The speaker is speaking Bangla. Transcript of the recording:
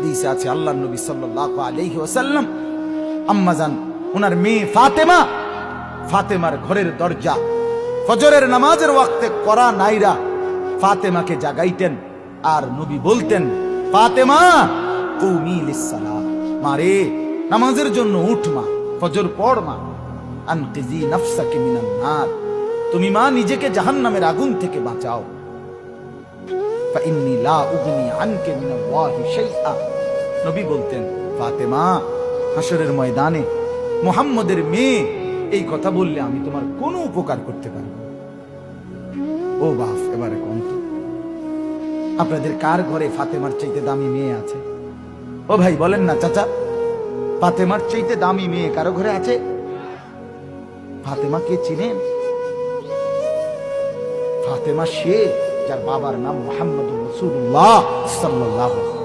হাদিসে আছে আল্লাহর নবী সাল্লাল্লাহু আলাইহি ওয়াসাল্লাম আম্মাজান ওনার মেয়ে ফাতেমার ঘরের দরজা ফজরের নামাজের ওয়াক্তে করা নাইরা ফাতেমাকে জাগাইতেন আর নবী বলতেন, ফাতেমা কুমি লিসসালাহ, মারে নামাজের জন্য উঠ মা, ফজর পড় মা, আনকিজি নাফসাকি মিনান নার, তুমি মা নিজেকে জাহান্নামের আগুন থেকে বাঁচাও, ফাইন্নী লা উগনি আনকে মিনাল্লাহি শাইআ। নবী বলতেন, ফাতেমা হাসরের ময়দানে মুহাম্মদের মেয়ে এই কথা বললে আমি তোমার কোনো উপকার করতে পারব না। ও বাপ, এবারে কোন তো আপনাদের কার ঘরে ফাতেমার চাইতে দামি মেয়ে আছে? ও ভাই বলেন না চাচা, ফাতেমার চাইতে দামি মেয়ে কারো ঘরে আছে? ফাতেমা কে চিনেন? ফাতেমা সে যার বাবার নাম মুহাম্মদুর রাসূলুল্লাহ সাল্লাল্লাহু আলাইহি ওয়াসাল্লাম।